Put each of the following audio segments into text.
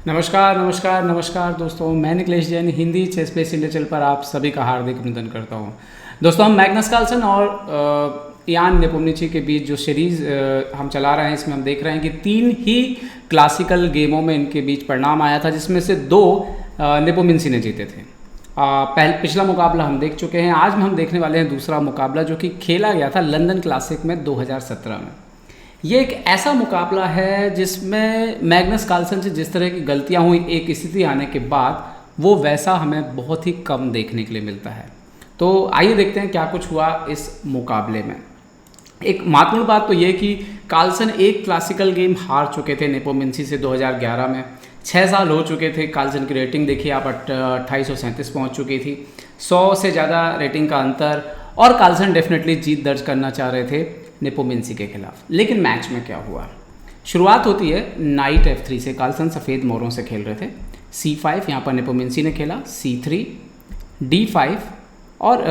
नमस्कार नमस्कार नमस्कार दोस्तों, मैं Nikhilesh Jain Hindi chess base India channel पर आप सभी का हार्दिक अभिनंदन करता हूं। दोस्तों, हम मैग्नस कार्लसन और यान नेपोम्निची के बीच जो सीरीज़ हम चला रहे हैं, इसमें हम देख रहे हैं कि 3 ही क्लासिकल गेमों में इनके बीच परिणाम आया था, जिसमें से 2 नेपोम्निची ने जीते थे। पिछला मुकाबला हम देख चुके हैं। आज हम देखने वाले हैं दूसरा मुकाबला, जो कि खेला गया था लंदन क्लासिक में 2017 में। ये एक ऐसा मुकाबला है जिसमें मैग्नस कार्लसन से जिस तरह की गलतियां हुई एक स्थिति आने के बाद, वो वैसा हमें बहुत ही कम देखने के लिए मिलता है। तो आइए देखते हैं क्या कुछ हुआ इस मुकाबले में। एक महत्वपूर्ण बात तो ये कि कार्लसन एक क्लासिकल गेम हार चुके थे नेपोम्निची से 2011 में। 6 साल हो चुके थे। कार्लसन की रेटिंग देखिए आप 2837 पहुँच चुकी थी, 100 से ज़्यादा रेटिंग का अंतर, और कार्लसन डेफिनेटली जीत दर्ज करना चाह रहे थे नेपोम्निची के खिलाफ। लेकिन मैच में क्या हुआ, शुरुआत होती है नाइट F3 से। कार्लसन सफ़ेद मोरों से खेल रहे थे। C5 यहाँ पर नेपोम्निची ने खेला, C3, D5 और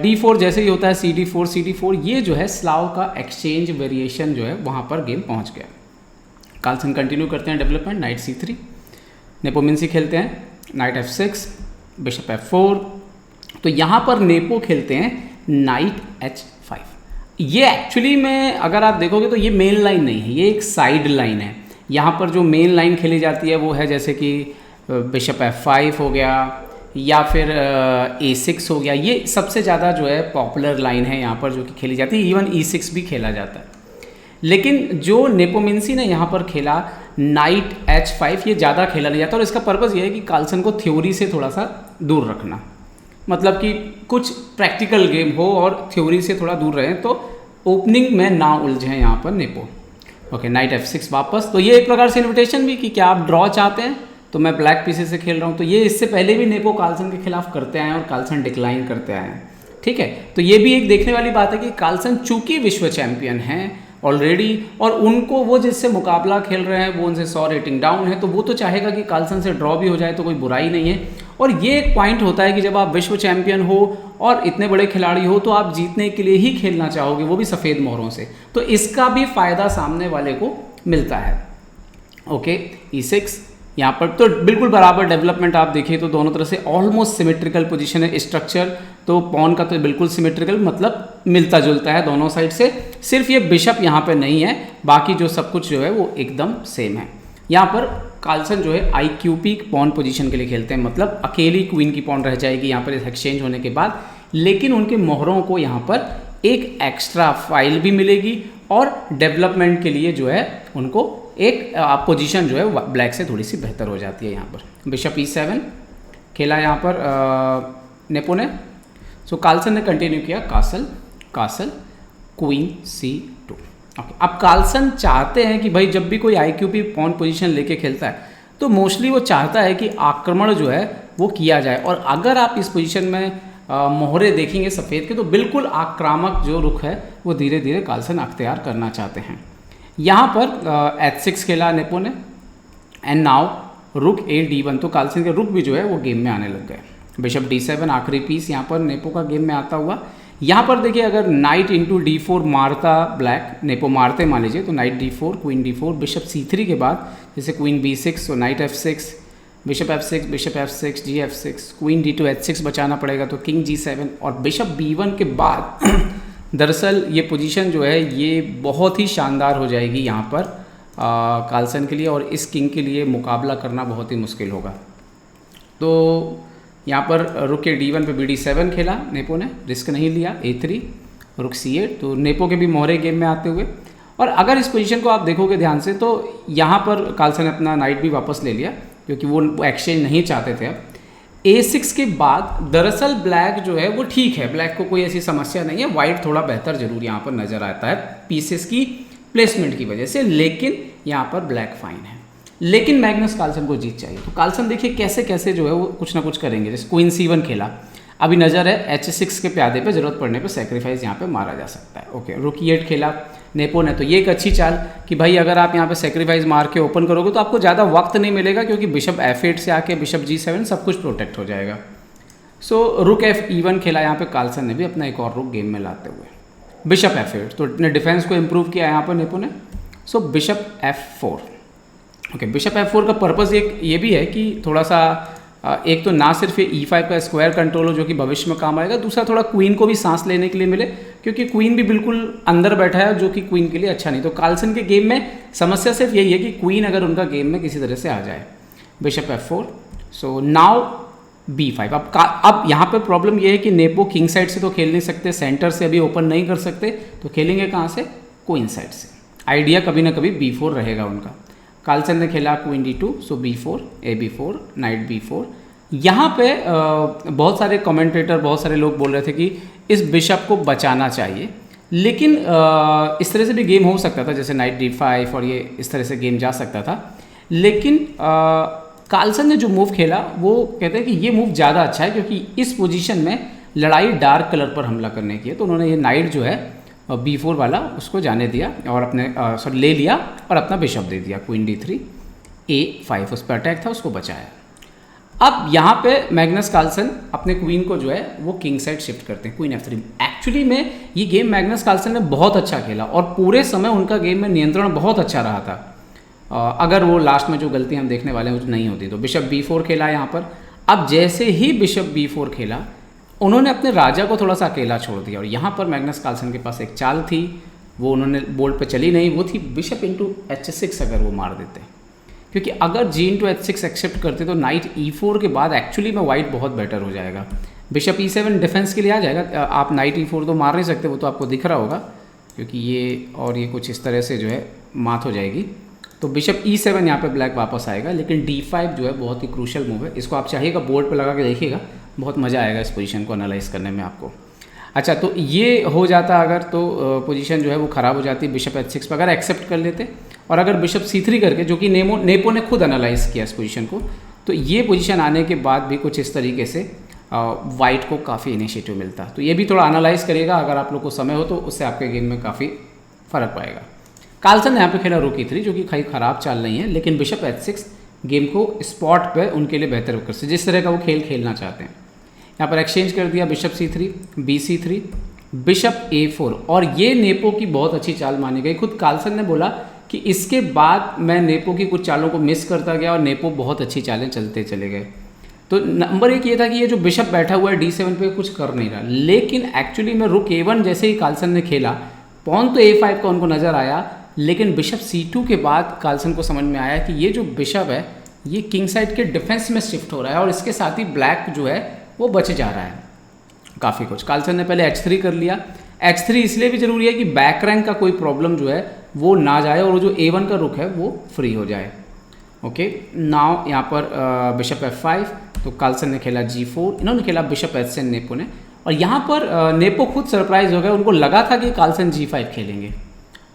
D4 जैसे ही होता है CD4 ये जो है स्लाव का एक्सचेंज वेरिएशन जो है वहाँ पर गेम पहुँच गया। कार्लसन कंटिन्यू करते हैं डेवलपमेंट, नाइट C3, नेपोम्निची खेलते हैं नाइट F6, बिशप F4। तो यहाँ पर नेपो खेलते हैं नाइट H5। ये एक्चुअली में अगर आप देखोगे तो ये मेन लाइन नहीं है, ये एक साइड लाइन है। यहाँ पर जो मेन लाइन खेली जाती है वो है जैसे कि बिशप F5 हो गया या फिर A6 हो गया। ये सबसे ज़्यादा जो है पॉपुलर लाइन है यहाँ पर जो कि खेली जाती है। इवन E6 भी खेला जाता है। लेकिन जो नेपोम्निची ने यहाँ पर खेला नाइट H5, ये ज़्यादा खेला नहीं जाता। और इसका पर्पज़ ये है कि कार्लसन को थ्योरी से थोड़ा सा दूर रखना, मतलब कि कुछ प्रैक्टिकल गेम हो और थ्योरी से थोड़ा दूर रहें, तो ओपनिंग में ना उलझें यहाँ पर नेपो। ओके, नाइट F6 वापस। तो ये एक प्रकार से इन्विटेशन भी कि क्या आप ड्रॉ चाहते हैं, तो मैं ब्लैक पीसेस से खेल रहा हूँ। तो ये इससे पहले भी नेपो कार्लसन के खिलाफ करते आए हैं और कार्लसन डिक्लाइन करते आए हैं। ठीक है, तो ये भी एक देखने वाली बात है कि कार्लसन चूंकि विश्व चैंपियन हैं ऑलरेडी, और उनको वो जिससे मुकाबला खेल रहे हैं वो उनसे 100 रेटिंग डाउन है, तो वो तो चाहेगा कि कार्लसन से ड्रॉ भी हो जाए तो कोई बुराई नहीं है। और ये एक पॉइंट होता है कि जब आप विश्व चैंपियन हो और इतने बड़े खिलाड़ी हो, तो आप जीतने के लिए ही खेलना चाहोगे, वो भी सफ़ेद मोहरों से। तो इसका भी फ़ायदा सामने वाले को मिलता है। ओके, E6 यहाँ पर तो बिल्कुल बराबर डेवलपमेंट आप देखिए तो दोनों तरफ से ऑलमोस्ट सिमेट्रिकल पोजीशन है। स्ट्रक्चर तो पॉन का तो बिल्कुल सिमेट्रिकल, मतलब मिलता जुलता है दोनों साइड से। सिर्फ ये बिशप यहाँ पे नहीं है, बाकी जो सब कुछ जो है वो एकदम सेम है। यहाँ पर कार्लसन जो है IQP पॉन पोजीशन के लिए खेलते हैं, मतलब अकेली क्वीन की पॉन रह जाएगी यहाँ पर इस एक्सचेंज होने के बाद। लेकिन उनके मोहरों को यहाँ पर एक एक्स्ट्रा फाइल भी मिलेगी और डेवलपमेंट के लिए जो है उनको एक पोजीशन जो है ब्लैक से थोड़ी सी बेहतर हो जाती है। यहाँ पर बिशप E7 खेला यहाँ पर नेपो ने। सो कार्लसन ने कंटिन्यू किया कासल क्वीन C2। ओके, अब कार्लसन चाहते हैं कि भाई जब भी कोई IQP पॉन पोजीशन लेके खेलता है तो मोस्टली वो चाहता है कि आक्रमण जो है वो किया जाए। और अगर आप इस पोजीशन में मोहरे देखेंगे सफ़ेद के, तो बिल्कुल आक्रामक जो रुख है वो धीरे धीरे कार्लसन अख्तियार करना चाहते हैं। यहाँ पर H6 खेला नेपो ने, एंड नाउ रुक A D1। तो कार्लसन के रुक भी जो है वो गेम में आने लग गए। बिशप D7 आखिरी पीस यहाँ पर नेपो का गेम में आता हुआ। यहाँ पर देखिए अगर नाइट इंटू D4 मारता ब्लैक, नेपो मारते मान लीजिए, तो night D4, queen D4, bishop C3 के बाद जैसे क्वीन B6, तो night F6, bishop F6, bishop F6, G F6, queen D2 H6 बचाना पड़ेगा, तो किंग G7 और बिशप B1 के बाद दरअसल ये पोजीशन जो है ये बहुत ही शानदार हो जाएगी यहाँ पर कार्लसन के लिए, और इस किंग के लिए मुकाबला करना बहुत ही मुश्किल होगा। तो यहाँ पर रुक के D1 पे BD7 खेला नेपो ने, रिस्क नहीं लिया। A3, रुक C8, तो नेपो के भी मोहरे गेम में आते हुए। और अगर इस पोजीशन को आप देखोगे ध्यान से, तो यहाँ पर कार्लसन ने अपना नाइट भी वापस ले लिया क्योंकि वो एक्सचेंज नहीं चाहते थे। अब A6 के बाद दरअसल ब्लैक जो है वो ठीक है, ब्लैक को कोई ऐसी समस्या नहीं है। वाइट थोड़ा बेहतर जरूर यहाँ पर नज़र आता है पीसेस की प्लेसमेंट की वजह से, लेकिन यहाँ पर ब्लैक फाइन है। लेकिन मैग्नस कार्लसन को जीत चाहिए, तो कार्लसन देखिए कैसे कैसे जो है वो कुछ ना कुछ करेंगे। जैसे क्वीन C1 खेला, अभी नज़र है H6 के प्यादे पे, ज़रूरत पड़ने पे सेक्रीफाइस यहाँ पे मारा जा सकता है। ओके, रुक E8 खेला नेपो ने। तो ये एक अच्छी चाल कि भाई अगर आप यहाँ पे सेक्रीफाइस मार के ओपन करोगे तो आपको ज़्यादा वक्त नहीं मिलेगा, क्योंकि बिशप F8 से आके बिशप G7 सब कुछ प्रोटेक्ट हो जाएगा। सो रुक FE1 खेला यहाँ पे कार्लसन ने भी अपना एक और रुक गेम में लाते हुए। बिशप F8, तो अपने डिफेंस को इम्प्रूव किया यहाँ पर नेपो ने। सो bishop F4, okay, bishop F4 का पर्पज़ एक ये भी है कि थोड़ा सा एक तो ना सिर्फ ये E5 का स्क्वायर कंट्रोल हो जो कि भविष्य में काम आएगा, दूसरा थोड़ा क्वीन को भी सांस लेने के लिए मिले, क्योंकि क्वीन भी बिल्कुल अंदर बैठा है जो कि क्वीन के लिए अच्छा नहीं। तो कार्लसन के गेम में समस्या सिर्फ यही है कि क्वीन अगर उनका गेम में किसी तरह से आ जाए। Bishop F4, so now B5। अब यहाँ पे प्रॉब्लम ये है कि नेपो किंग साइड से तो खेल नहीं सकते, सेंटर से अभी ओपन नहीं कर सकते, तो खेलेंगे कहाँ से? क्वीन साइड से। आइडिया कभी ना कभी B4 रहेगा उनका। कार्लसन ने खेला queen D2, so B4, A B4, night B4। यहाँ पे बहुत सारे कमेंटेटर, बहुत सारे लोग बोल रहे थे कि इस बिशप को बचाना चाहिए, लेकिन इस तरह से भी गेम हो सकता था, जैसे नाइट D5 और ये इस तरह से गेम जा सकता था। लेकिन कार्लसन ने जो मूव खेला वो कहते हैं कि ये मूव ज़्यादा अच्छा है, क्योंकि इस पोजीशन में लड़ाई डार्क कलर पर हमला करने की है। तो उन्होंने ये नाइट जो है B4 वाला उसको जाने दिया और अपने ले लिया और अपना बिशप दे दिया। क्वीन D3, A5 उस पर अटैक था, उसको बचाया। अब यहाँ पे मैग्नस कार्लसन अपने क्वीन को जो है वो किंग साइड शिफ्ट करते हैं, क्वीन F3। एक्चुअली में ये गेम मैग्नस कार्लसन ने बहुत अच्छा खेला और पूरे समय उनका गेम में नियंत्रण बहुत अच्छा रहा था। अगर वो लास्ट में जो गलती हम देखने वाले हैं वो नहीं होती तो। बिशप B4 खेला यहाँ पर। अब जैसे ही बिशप B4 खेला, उन्होंने अपने राजा को थोड़ा सा अकेला छोड़ दिया और यहाँ पर मैग्नस कार्लसन के पास एक चाल थी, वो उन्होंने बोर्ड पे चली नहीं, वो थी बिशप इंटू H6। अगर वो मार देते, क्योंकि अगर G इंटू H6 एक्सेप्ट करते तो नाइट E4 के बाद एक्चुअली में वाइट बहुत बेटर हो जाएगा। बिशप E7 डिफेंस के लिए आ जाएगा। आप नाइट E4 तो मार नहीं सकते, वो तो आपको दिख रहा होगा, क्योंकि ये और ये कुछ इस तरह से जो है मात हो जाएगी। तो बिशप E7 यहाँ पे ब्लैक वापस आएगा, लेकिन D5 जो है बहुत ही क्रूशल मूव है। इसको आप चाहेगा बोर्ड पे लगा के देखिएगा, बहुत मज़ा आएगा इस पोजीशन को एनालाइज करने में आपको। अच्छा, तो ये हो जाता अगर, तो पोजीशन जो है वो ख़राब हो जाती बिशप H6 पर, अगर एक्सेप्ट कर लेते। और अगर बिशप C3 करके, जो कि नेपो ने खुद एनालाइज किया इस पोजीशन को, तो ये पोजीशन आने के बाद भी कुछ इस तरीके से वाइट को काफ़ी इनिशिएटिव मिलता। तो ये भी थोड़ा एनालाइज करिएगा, अगर आप लोग को समय हो तो उससे आपके गेम में काफ़ी फ़र्क पाएगा। कार्लसन ने यहाँ पे खेला रूक E3, जो कि कहीं ख़राब चाल नहीं है, लेकिन बिशप H6 गेम को स्पॉट पे उनके लिए बेहतर कर सकते, जिस तरह का वो खेल खेलना चाहते हैं। यहाँ पर एक्सचेंज कर दिया bishop C3, BC3, bishop A4, और ये नेपो की बहुत अच्छी चाल मानी गई। खुद कार्लसन ने बोला कि इसके बाद मैं नेपो की कुछ चालों को मिस करता गया और नेपो बहुत अच्छी चालें चलते चले गए। तो नंबर एक ये था कि ये जो बिशप बैठा हुआ है D7 पे कुछ कर नहीं रहा, लेकिन एक्चुअली में रुक A1 जैसे ही कार्लसन ने खेला, पॉन तो A5 का उनको नज़र आया, लेकिन बिशप C2 के बाद कार्लसन को समझ में आया कि ये जो बिशप है ये किंग साइड के डिफेंस में शिफ्ट हो रहा है और इसके साथ ही ब्लैक जो है वो बच जा रहा है काफ़ी कुछ। कार्लसन ने पहले H3 कर लिया। H3 इसलिए भी ज़रूरी है कि बैक रैंक का कोई प्रॉब्लम जो है वो ना जाए और वो जो A1 का रुख है वो फ्री हो जाए। ओके, नाउ यहाँ पर बिशप F5, तो कार्लसन ने खेला G4, इन्होंने खेला बिशप H7 नेपो ने। और यहाँ पर नेपो खुद सरप्राइज हो गया, उनको लगा था कि कार्लसन G5 खेलेंगे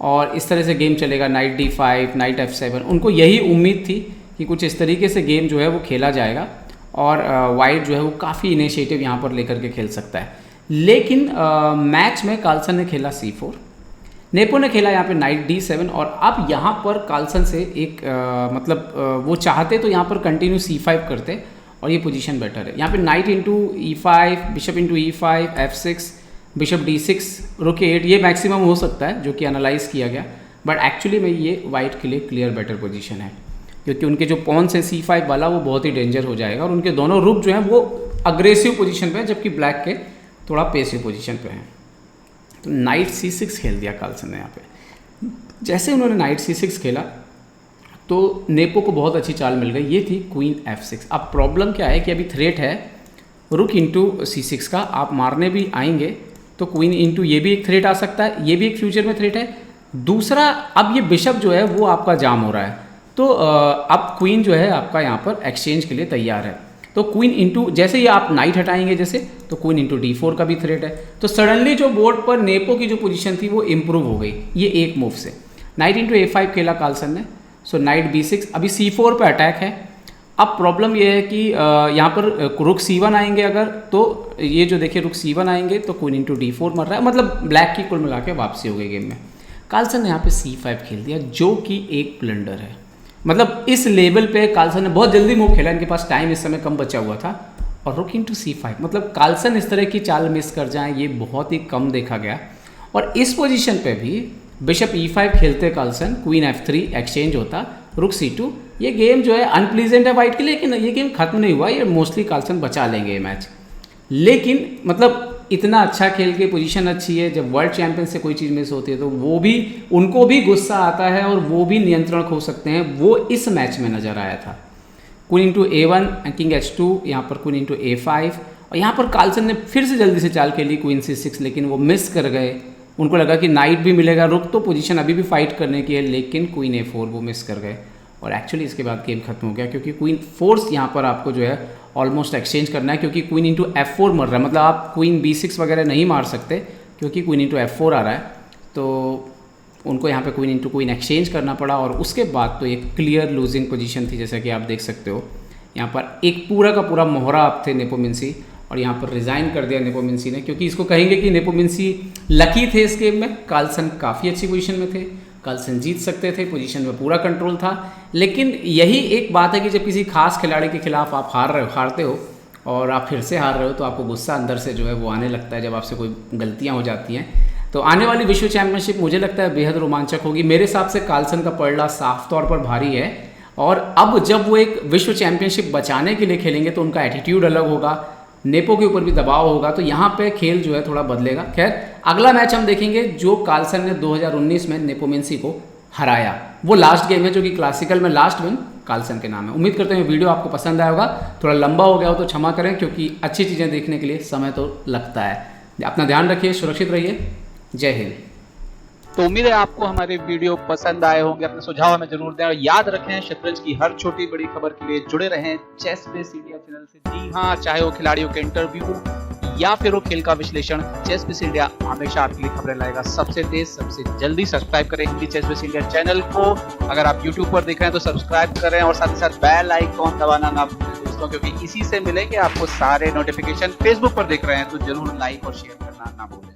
और इस तरह से गेम चलेगा, नाइट D5, नाइट F7। उनको यही उम्मीद थी कि कुछ इस तरीके से गेम जो है वो खेला जाएगा और वाइट जो है वो काफ़ी इनिशिएटिव यहाँ पर लेकर के खेल सकता है। लेकिन मैच में कार्लसन ने खेला C4, नेपो ने खेला यहाँ पे नाइट D7। और अब यहाँ पर कार्लसन से एक वो चाहते तो यहाँ पर कंटिन्यू C5 करते और ये पोजीशन बेटर है। यहाँ पे night into E5, bishop into E5, F6, bishop D6, रुक A8, ये मैक्सिमम हो सकता है जो कि एनालाइज किया गया, बट एक्चुअली में ये वाइट के लिए क्लियर बेटर पोजीशन है, क्योंकि उनके जो पॉन्स है C5 वाला वो बहुत ही डेंजर हो जाएगा और उनके दोनों रुक जो हैं वो अग्रेसिव पोजीशन पे है, जबकि ब्लैक के थोड़ा पेसिव पोजीशन पे हैं। तो नाइट C6 खेल दिया कार्लसन ने यहाँ पे। जैसे उन्होंने नाइट C6 खेला तो नेपो को बहुत अच्छी चाल मिल गई, ये थी क्वीन F6। अब प्रॉब्लम क्या है कि अभी थ्रेट है रुक इंटू C6 का, आप मारने भी आएंगे तो क्वीन इंटू ये भी एक थ्रेट आ सकता है, ये भी एक फ्यूचर में थ्रेट है। दूसरा, अब ये बिशप जो है वो आपका जाम हो रहा है, तो अब क्वीन जो है आपका यहाँ पर एक्सचेंज के लिए तैयार है। तो क्वीन इंटू, जैसे ही आप नाइट हटाएंगे जैसे, तो क्वीन इंटू D4 का भी थ्रेट है। तो सडनली जो बोर्ड पर नेपो की जो पोजीशन थी वो इम्प्रूव हो गई ये एक मूव से। नाइट इंटू A5 खेला कार्लसन ने, सो नाइट B6, अभी C4 पे अटैक है। अब प्रॉब्लम ये है कि यहाँ पर रुक C1 आएंगे अगर, तो ये जो देखिए रुक C1 आएंगे तो क्वीन इंटू D4 मर रहा है, मतलब ब्लैक की कुल मिला के वापसी हो गई गेम में। कार्लसन ने यहाँ पे C5 खेल दिया जो कि एक ब्लंडर है, मतलब इस लेवल पे कार्लसन ने बहुत जल्दी मूव खेला, इनके पास टाइम इस समय कम बचा हुआ था। और रुक इंटू C5, मतलब कार्लसन इस तरह की चाल मिस कर जाएं ये बहुत ही कम देखा गया। और इस पोजीशन पे भी बिशप E5 खेलते कार्लसन, क्वीन F3 एक्सचेंज होता रुक C2। ये गेम जो है अनप्लीजेंट है वाइट के लिए, लेकिन ये गेम खत्म नहीं हुआ, ये मोस्टली कार्लसन बचा लेंगे ये मैच। लेकिन मतलब इतना अच्छा खेल के पोजीशन अच्छी है, जब वर्ल्ड चैंपियन से कोई चीज़ मिस होती है तो वो भी, उनको भी गुस्सा आता है और वो भी नियंत्रण खो सकते हैं, वो इस मैच में नज़र आया था। Queen into A1 king H2, यहाँ पर क्वीन इंटू A5, और यहाँ पर कार्लसन ने फिर से जल्दी से चाल खेली क्वीन C6, लेकिन वो मिस कर गए। उनको लगा कि नाइट भी मिलेगा, रुक तो पोजीशन अभी भी फाइट करने की है, लेकिन क्वीन A4 वो मिस कर गए और एक्चुअली इसके बाद गेम खत्म हो गया, क्योंकि क्वीन फोर्स यहाँ पर आपको जो है ऑलमोस्ट एक्सचेंज करना है, क्योंकि क्वीन इंटू F4 मर रहा है, मतलब आप क्वीन B6 वगैरह नहीं मार सकते क्योंकि क्वीन इंटू F4 आ रहा है। तो उनको यहाँ पे क्वीन इंटू क्वीन एक्सचेंज करना पड़ा और उसके बाद तो एक क्लियर लूजिंग पोजीशन थी, जैसा कि आप देख सकते हो। यहाँ पर एक पूरा का पूरा मोहरा आप थे नेपोमिंसी, और यहाँ पर रिज़ाइन कर दिया नेपोमिंसी ने, क्योंकि इसको कहेंगे कि नेपोमिंसी लकी थे इस गेम में। कार्लसन काफ़ी अच्छी पोजीशन में थे, कार्लसन जीत सकते थे, पोजीशन में पूरा कंट्रोल था। लेकिन यही एक बात है कि जब किसी खास खिलाड़ी के खिलाफ आप हारते हो और आप फिर से हार रहे हो, तो आपको गुस्सा अंदर से जो है वो आने लगता है जब आपसे कोई गलतियाँ हो जाती हैं। तो आने वाली विश्व चैंपियनशिप मुझे लगता है बेहद रोमांचक होगी। मेरे हिसाब से कार्लसन का पलड़ा साफ तौर पर भारी है, और अब जब वो एक विश्व चैंपियनशिप बचाने के लिए खेलेंगे तो उनका एटीट्यूड अलग होगा, नेपो के ऊपर भी दबाव होगा, तो यहाँ पे खेल जो है थोड़ा बदलेगा। खैर अगला मैच हम देखेंगे जो कार्लसन ने 2019 में नेपोमिंसी को हराया, वो लास्ट गेम है जो कि क्लासिकल में लास्ट विन कार्लसन के नाम है। उम्मीद करते हैं वीडियो आपको पसंद आया होगा, थोड़ा लंबा हो गया हो तो क्षमा करें, क्योंकि अच्छी चीज़ें देखने के लिए समय तो लगता है। अपना ध्यान रखिए, सुरक्षित रहिए, जय हिंद। तो उम्मीद है आपको हमारे वीडियो पसंद आए होंगे, अपने सुझाव हमें जरूर दें और याद रखें शतरंज की हर छोटी बड़ी खबर के लिए जुड़े रहें चेस बेस इंडिया चैनल से। जी हाँ, चाहे वो खिलाड़ियों के इंटरव्यू या फिर वो खेल का विश्लेषण, चेस बेस इंडिया हमेशा आपके लिए खबरें लाएगा सबसे तेज सबसे जल्दी। सब्सक्राइब करें Hindi chess base India channel को। अगर आप यूट्यूब पर देख रहे हैं तो सब्सक्राइब करें और साथ ही साथ बेल आइकॉन दबाना ना भूलें दोस्तों, क्योंकि इसी से मिलेंगे आपको सारे नोटिफिकेशन। फेसबुक पर देख रहे हैं तो जरूर लाइक और शेयर करना ना भूलें।